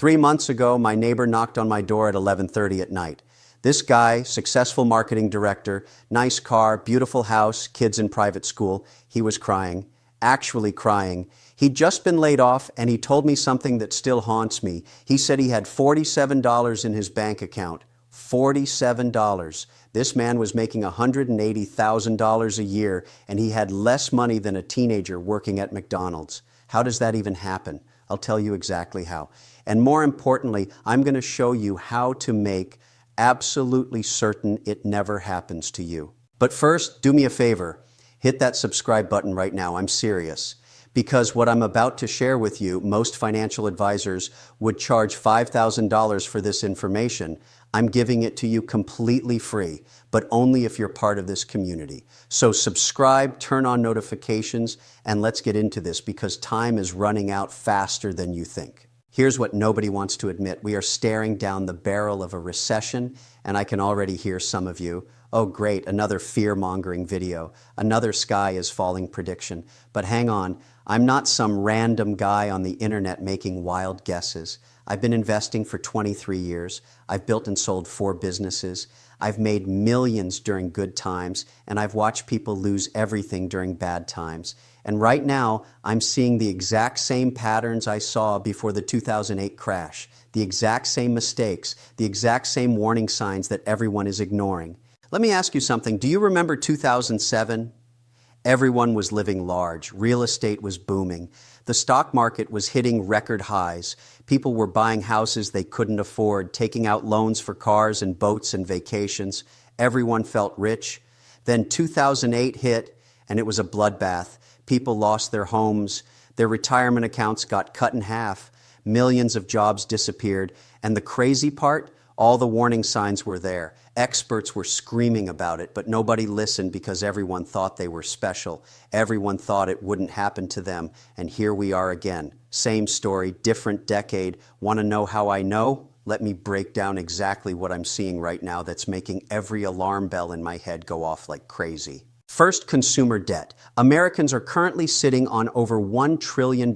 3 months ago, my neighbor knocked on my door at 11:30 at night. This guy, successful marketing director, nice car, beautiful house, kids in private school, he was crying, actually crying. He'd just been laid off, and he told me something that still haunts me. He said he had $47 in his bank account. $47. This man was making $180,000 a year, and he had less money than a teenager working at McDonald's. How does that even happen? I'll tell you exactly how. And more importantly, I'm going to show you how to make absolutely certain it never happens to you. But first, do me a favor. Hit that subscribe button right now. I'm serious. Because what I'm about to share with you, most financial advisors would charge $5,000 for this information. I'm giving it to you completely free, but only if you're part of this community. So subscribe, turn on notifications, and let's get into this because time is running out faster than you think. Here's what nobody wants to admit. We are staring down the barrel of a recession, and I can already hear some of you. Oh, great, another fear-mongering video. Another sky is falling prediction. But hang on, I'm not some random guy on the internet making wild guesses. I've been investing for 23 years. I've built and sold 4 businesses. I've made millions during good times, and I've watched people lose everything during bad times. And right now, I'm seeing the exact same patterns I saw before the 2008 crash, the exact same mistakes, the exact same warning signs that everyone is ignoring. Let me ask you something. Do you remember 2007? Everyone was living large. Real estate was booming. The stock market was hitting record highs. People were buying houses they couldn't afford, taking out loans for cars and boats and vacations. Everyone felt rich. Then 2008 hit, and it was a bloodbath. People lost their homes. Their retirement accounts got cut in half. Millions of jobs disappeared. And the crazy part? All the warning signs were there. Experts were screaming about it, but nobody listened because everyone thought they were special. Everyone thought it wouldn't happen to them. And here we are again. Same story, different decade. Want to know how I know? Let me break down exactly what I'm seeing right now that's making every alarm bell in my head go off like crazy. First, consumer debt. Americans are currently sitting on over $1 trillion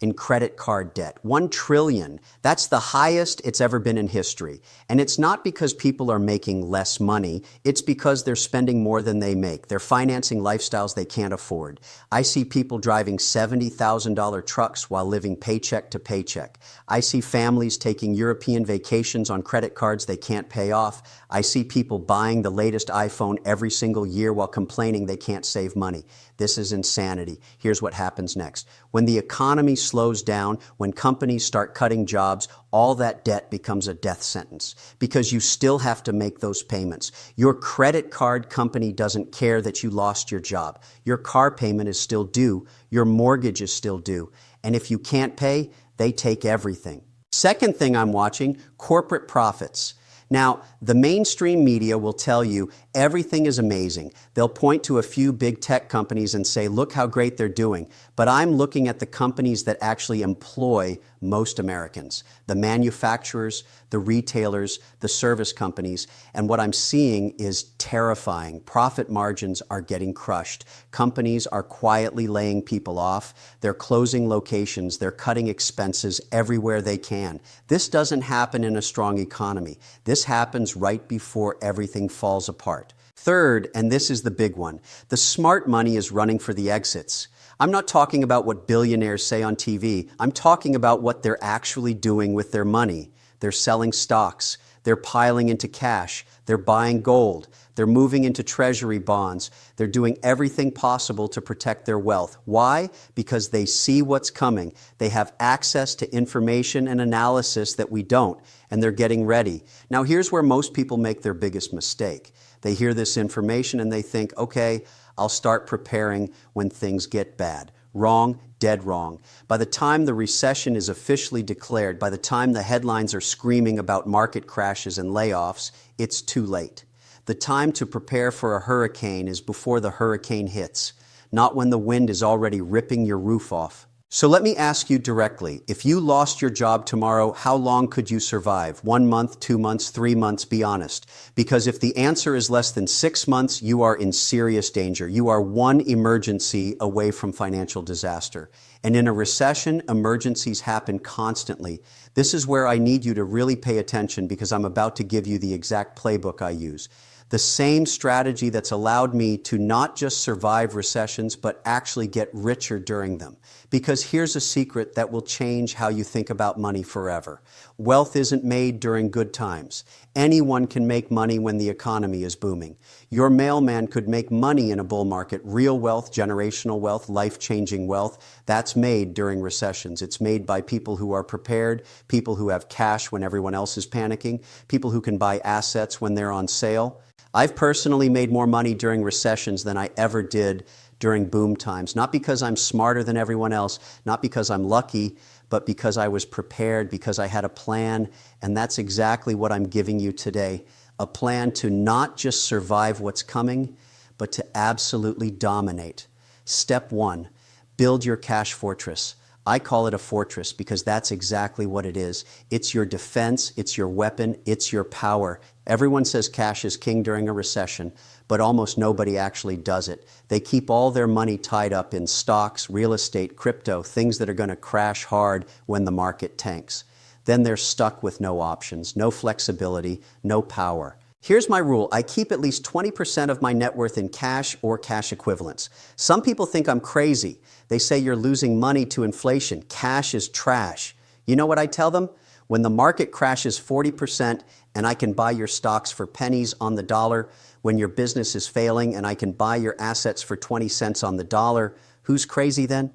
in credit card debt. $1 trillion. That's the highest it's ever been in history. And it's not because people are making less money. It's because they're spending more than they make. They're financing lifestyles they can't afford. I see people driving $70,000 trucks while living paycheck to paycheck. I see families taking European vacations on credit cards they can't pay off. I see people buying the latest iPhone every single year while complaining they can't save money. This is insanity. Here's what happens next. When the economy slows down, when companies start cutting jobs, all that debt becomes a death sentence because you still have to make those payments. Your credit card company doesn't care that you lost your job. Your car payment is still due. Your mortgage is still due. And if you can't pay, they take everything. Second thing I'm watching, corporate profits. Now, the mainstream media will tell you everything is amazing. They'll point to a few big tech companies and say, look how great they're doing. But I'm looking at the companies that actually employ most Americans, the manufacturers, the retailers, the service companies. And what I'm seeing is terrifying. Profit margins are getting crushed. Companies are quietly laying people off. They're closing locations. They're cutting expenses everywhere they can. This doesn't happen in a strong economy. This happens right before everything falls apart. Third, and this is the big one, the smart money is running for the exits. I'm not talking about what billionaires say on TV. I'm talking about what they're actually doing with their money. They're selling stocks. They're piling into cash. They're buying gold. They're moving into treasury bonds. They're doing everything possible to protect their wealth. Why? Because they see what's coming. They have access to information and analysis that we don't, and they're getting ready. Now, here's where most people make their biggest mistake. They hear this information and they think, okay, I'll start preparing when things get bad. Wrong, dead wrong. By the time the recession is officially declared, by the time the headlines are screaming about market crashes and layoffs, it's too late. The time to prepare for a hurricane is before the hurricane hits, not when the wind is already ripping your roof off. So let me ask you directly, if you lost your job tomorrow, how long could you survive? 1 month, 2 months, 3 months? Be honest. Because if the answer is less than 6 months, you are in serious danger. You are one emergency away from financial disaster. And in a recession, emergencies happen constantly. This is where I need you to really pay attention because I'm about to give you the exact playbook I use. The same strategy that's allowed me to not just survive recessions, but actually get richer during them. Because here's a secret that will change how you think about money forever. Wealth isn't made during good times. Anyone can make money when the economy is booming. Your mailman could make money in a bull market. Real wealth, generational wealth, life-changing wealth, that's made during recessions. It's made by people who are prepared, people who have cash when everyone else is panicking, people who can buy assets when they're on sale. I've personally made more money during recessions than I ever did during boom times. Not because I'm smarter than everyone else, not because I'm lucky, but because I was prepared, because I had a plan, and that's exactly what I'm giving you today. A plan to not just survive what's coming, but to absolutely dominate. Step 1, build your cash fortress. I call it a fortress because that's exactly what it is. It's your defense, it's your weapon, it's your power. Everyone says cash is king during a recession, but almost nobody actually does it. They keep all their money tied up in stocks, real estate, crypto, things that are going to crash hard when the market tanks. Then they're stuck with no options, no flexibility, no power. Here's my rule. I keep at least 20% of my net worth in cash or cash equivalents. Some people think I'm crazy. They say you're losing money to inflation. Cash is trash. You know what I tell them? When the market crashes 40% and I can buy your stocks for pennies on the dollar, when your business is failing and I can buy your assets for 20 cents on the dollar, who's crazy then?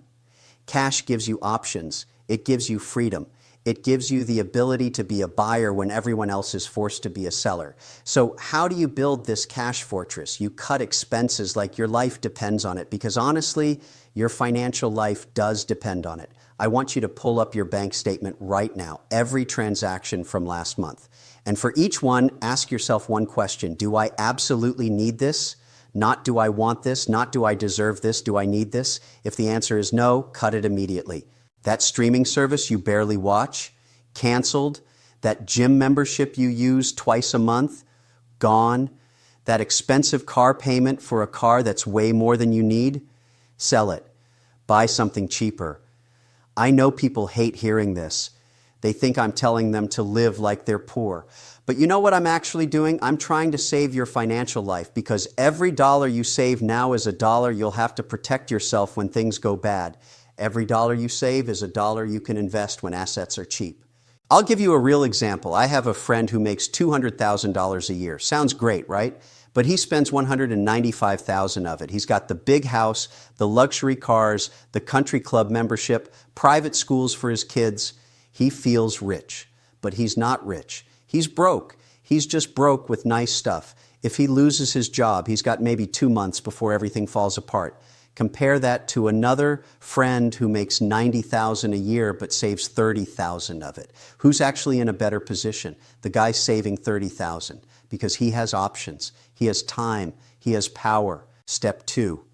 Cash gives you options. It gives you freedom. It gives you the ability to be a buyer when everyone else is forced to be a seller. So how do you build this cash fortress? You cut expenses like your life depends on it, because honestly, your financial life does depend on it. I want you to pull up your bank statement right now, every transaction from last month. And for each one, ask yourself one question. Do I absolutely need this? Not do I want this? Not do I deserve this? Do I need this? If the answer is no, cut it immediately. That streaming service you barely watch, canceled. That gym membership you use twice a month, gone. That expensive car payment for a car that's way more than you need, sell it. Buy something cheaper. I know people hate hearing this. They think I'm telling them to live like they're poor. But you know what I'm actually doing? I'm trying to save your financial life, because every dollar you save now is a dollar you'll have to protect yourself when things go bad. Every dollar you save is a dollar you can invest when assets are cheap. I'll give you a real example. I have a friend who makes $200,000 a year. Sounds great, right? But he spends $195,000 of it. He's got the big house, the luxury cars, the country club membership, private schools for his kids. He feels rich, but he's not rich. He's broke. He's just broke with nice stuff. If he loses his job, he's got maybe 2 months before everything falls apart. Compare that to another friend who makes $90,000 a year but saves $30,000 of it. Who's actually in a better position? The guy saving $30,000, because he has options. He has time. He has power. Step 2,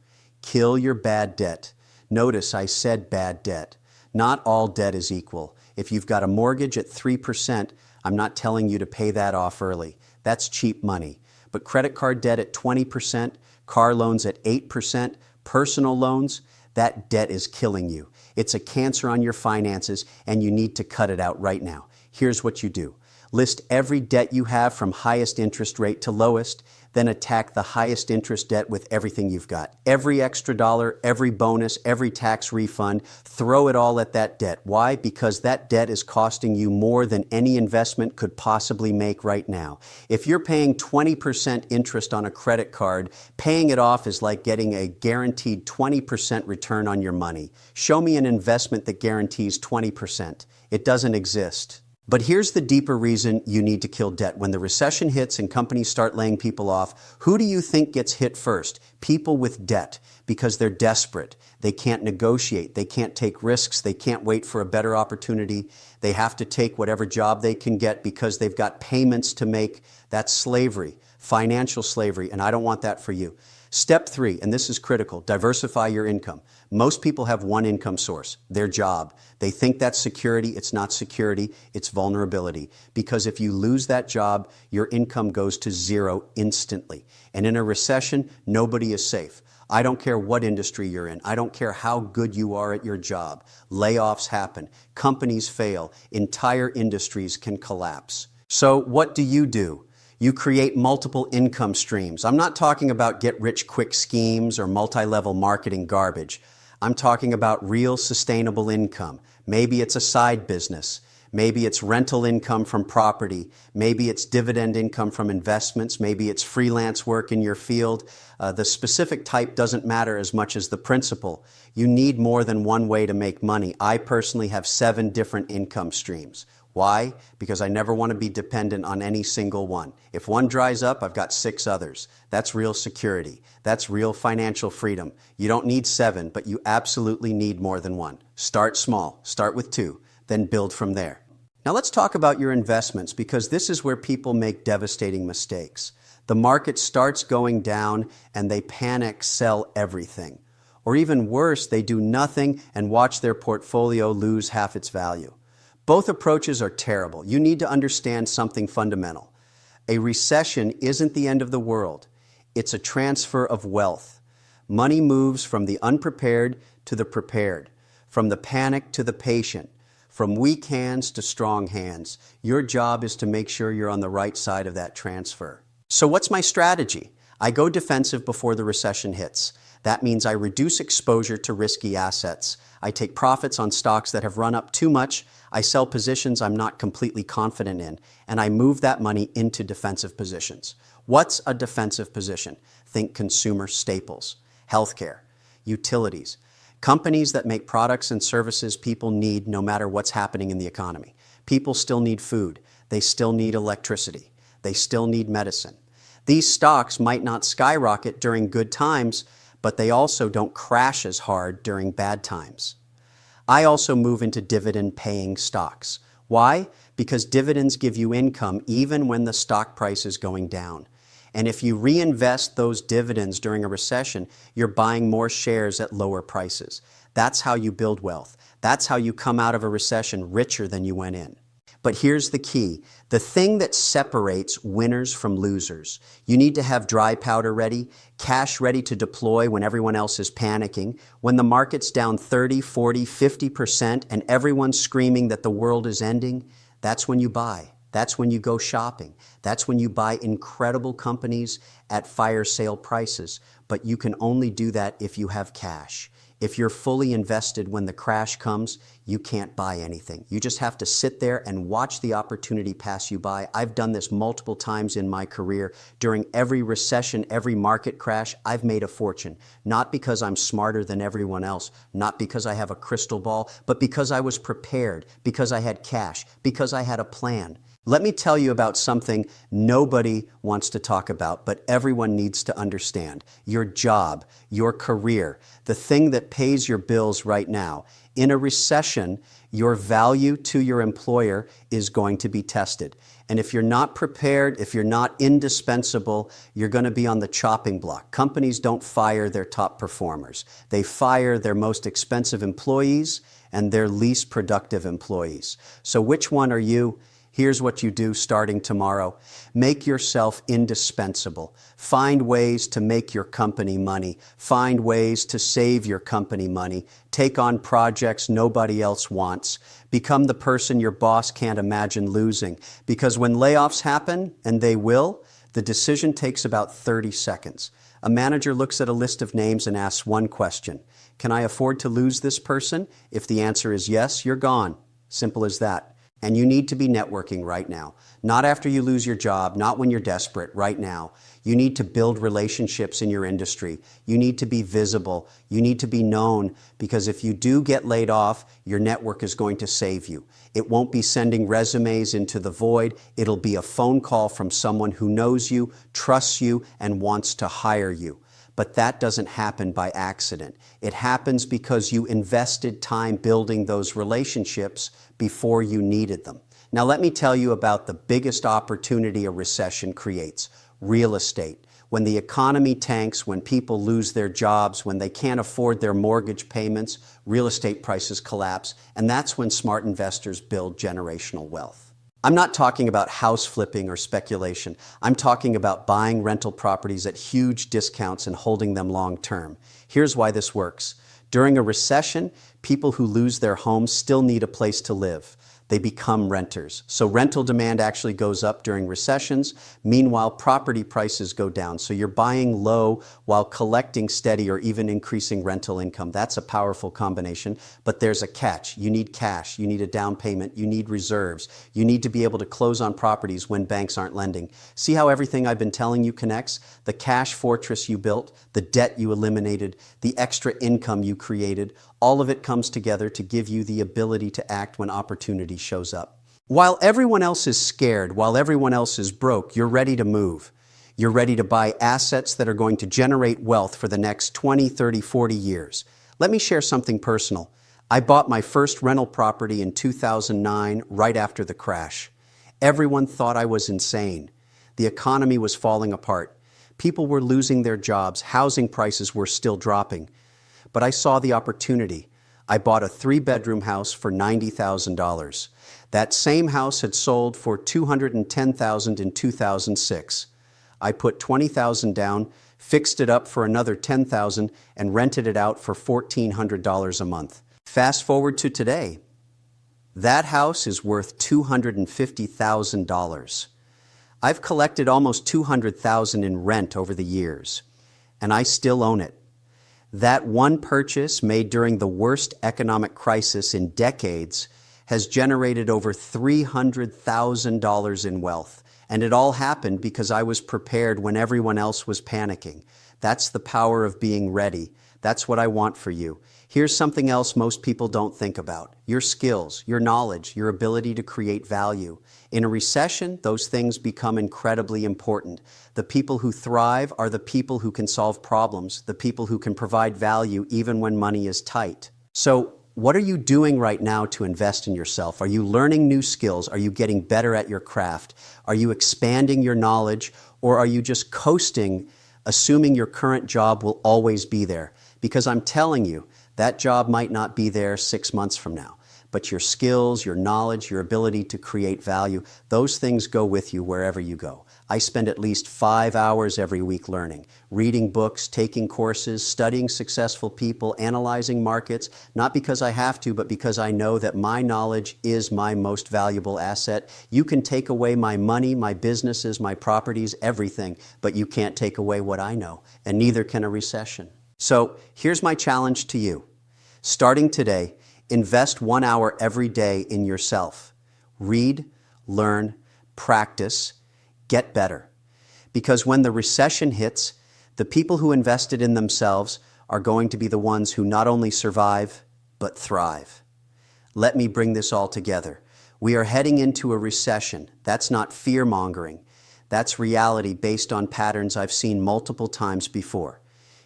kill your bad debt. Notice I said bad debt. Not all debt is equal. If you've got a mortgage at 3%, I'm not telling you to pay that off early. That's cheap money. But credit card debt at 20%, car loans at 8%, personal loans, that debt is killing you. It's a cancer on your finances, and you need to cut it out right now. Here's what you do. List every debt you have from highest interest rate to lowest, then attack the highest interest debt with everything you've got. Every extra dollar, every bonus, every tax refund, throw it all at that debt. Why? Because that debt is costing you more than any investment could possibly make right now. If you're paying 20% interest on a credit card, paying it off is like getting a guaranteed 20% return on your money. Show me an investment that guarantees 20%. It doesn't exist. But here's the deeper reason you need to kill debt. When the recession hits and companies start laying people off, who do you think gets hit first? People with debt, because they're desperate. They can't negotiate. They can't take risks. They can't wait for a better opportunity. They have to take whatever job they can get because they've got payments to make. That's slavery, financial slavery, and I don't want that for you. Step 3, and this is critical, diversify your income. Most people have one income source, their job. They think that's security. It's not security, it's vulnerability. Because if you lose that job, your income goes to zero instantly. And in a recession, nobody is safe. I don't care what industry you're in. I don't care how good you are at your job. Layoffs happen. Companies fail. Entire industries can collapse. So what do? You create multiple income streams. I'm not talking about get-rich-quick schemes or multi-level marketing garbage. I'm talking about real sustainable income. Maybe it's a side business. Maybe it's rental income from property. Maybe it's dividend income from investments. Maybe it's freelance work in your field. The specific type doesn't matter as much as the principle. You need more than one way to make money. I personally have 7 different income streams. Why? Because I never want to be dependent on any single one. If one dries up, I've got 6 others. That's real security. That's real financial freedom. You don't need 7, but you absolutely need more than one. Start small. Start with 2. Then build from there. Now let's talk about your investments, because this is where people make devastating mistakes. The market starts going down and they panic, sell everything. Or even worse, they do nothing and watch their portfolio lose half its value. Both approaches are terrible. You need to understand something fundamental. A recession isn't the end of the world. It's a transfer of wealth. Money moves from the unprepared to the prepared, from the panic to the patient, from weak hands to strong hands. Your job is to make sure you're on the right side of that transfer. So what's my strategy? I go defensive before the recession hits. That means I reduce exposure to risky assets. I take profits on stocks that have run up too much. I sell positions I'm not completely confident in, and I move that money into defensive positions. What's a defensive position? Think consumer staples, healthcare, utilities, companies that make products and services people need no matter what's happening in the economy. People still need food. They still need electricity. They still need medicine. These stocks might not skyrocket during good times, but they also don't crash as hard during bad times. I also move into dividend-paying stocks. Why? Because dividends give you income even when the stock price is going down. And if you reinvest those dividends during a recession, you're buying more shares at lower prices. That's how you build wealth. That's how you come out of a recession richer than you went in. But here's the key, the thing that separates winners from losers. You need to have dry powder ready, cash ready to deploy when everyone else is panicking. When the market's down 30, 40, 50% and everyone's screaming that the world is ending, that's when you buy. That's when you go shopping. That's when you buy incredible companies at fire sale prices. But you can only do that if you have cash. If you're fully invested when the crash comes, you can't buy anything. You just have to sit there and watch the opportunity pass you by. I've done this multiple times in my career. During every recession, every market crash, I've made a fortune. Not because I'm smarter than everyone else, not because I have a crystal ball, but because I was prepared, because I had cash, because I had a plan. Let me tell you about something nobody wants to talk about, but everyone needs to understand. Your job, your career, the thing that pays your bills right now. In a recession, your value to your employer is going to be tested. And if you're not prepared, if you're not indispensable, you're going to be on the chopping block. Companies don't fire their top performers. They fire their most expensive employees and their least productive employees. So which one are you? Here's what you do starting tomorrow. Make yourself indispensable. Find ways to make your company money. Find ways to save your company money. Take on projects nobody else wants. Become the person your boss can't imagine losing. Because when layoffs happen, and they will, the decision takes about 30 seconds. A manager looks at a list of names and asks one question. Can I afford to lose this person? If the answer is yes, you're gone. Simple as that. And you need to be networking right now. Not after you lose your job, not when you're desperate, right now. You need to build relationships in your industry. You need to be visible. You need to be known, because if you do get laid off, your network is going to save you. It won't be sending resumes into the void. It'll be a phone call from someone who knows you, trusts you, and wants to hire you. But that doesn't happen by accident. It happens because you invested time building those relationships before you needed them. Now let me tell you about the biggest opportunity a recession creates: real estate. When the economy tanks, when people lose their jobs, when they can't afford their mortgage payments, real estate prices collapse, and that's when smart investors build generational wealth. I'm not talking about house flipping or speculation. I'm talking about buying rental properties at huge discounts and holding them long term. Here's why this works. During a recession, people who lose their homes still need a place to live. They become renters. So rental demand actually goes up during recessions. Meanwhile, property prices go down. So you're buying low while collecting steady or even increasing rental income. That's a powerful combination. But there's a catch. You need cash. You need a down payment. You need reserves. You need to be able to close on properties when banks aren't lending. See how everything I've been telling you connects? The cash fortress you built, the debt you eliminated, the extra income you created, all of it comes together to give you the ability to act when opportunity shows up. While everyone else is scared, while everyone else is broke, you're ready to move. You're ready to buy assets that are going to generate wealth for the next 20, 30, 40 years. Let me share something personal. I bought my first rental property in 2009, right after the crash. Everyone thought I was insane. The economy was falling apart. People were losing their jobs. Housing prices were still dropping. But I saw the opportunity. I bought a 3-bedroom house for $90,000. That same house had sold for $210,000 in 2006. I put $20,000 down, fixed it up for another $10,000, and rented it out for $1,400 a month. Fast forward to today. That house is worth $250,000. I've collected almost $200,000 in rent over the years, and I still own it. That one purchase made during the worst economic crisis in decades has generated over $300,000 in wealth. And it all happened because I was prepared when everyone else was panicking. That's the power of being ready. That's what I want for you. Here's something else most people don't think about. Your skills, your knowledge, your ability to create value. In a recession, those things become incredibly important. The people who thrive are the people who can solve problems, the people who can provide value even when money is tight. So, what are you doing right now to invest in yourself? Are you learning new skills? Are you getting better at your craft? Are you expanding your knowledge? Or are you just coasting, assuming your current job will always be there? Because I'm telling you, that job might not be there 6 months from now. But your skills, your knowledge, your ability to create value, those things go with you wherever you go. I spend at least 5 hours every week learning, reading books, taking courses, studying successful people, analyzing markets, not because I have to, but because I know that my knowledge is my most valuable asset. You can take away my money, my businesses, my properties, everything, but you can't take away what I know, and neither can a recession. So here's my challenge to you. Starting today, invest 1 hour every day in yourself. Read, learn, practice, get better. Because when the recession hits, the people who invested in themselves are going to be the ones who not only survive, but thrive. Let me bring this all together. We are heading into a recession. That's not fear-mongering. That's reality based on patterns I've seen multiple times before.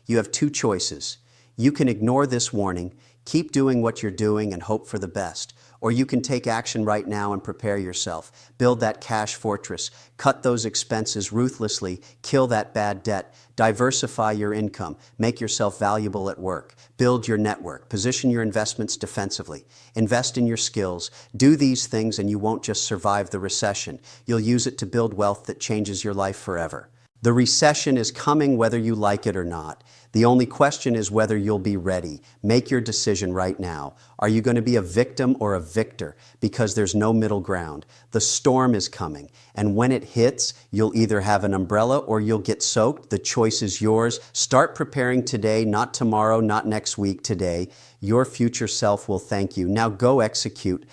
You have 2 choices. You can ignore this warning, keep doing what you're doing and hope for the best. Or you can take action right now and prepare yourself. Build that cash fortress. Cut those expenses ruthlessly. Kill that bad debt. Diversify your income. Make yourself valuable at work. Build your network. Position your investments defensively. Invest in your skills. Do these things and you won't just survive the recession. You'll use it to build wealth that changes your life forever. The recession is coming whether you like it or not. The only question is whether you'll be ready. Make your decision right now. Are you going to be a victim or a victor? Because there's no middle ground. The storm is coming, and when it hits, you'll either have an umbrella or you'll get soaked. The choice is yours. Start preparing today, not tomorrow, not next week, today. Your future self will thank you. Now go execute.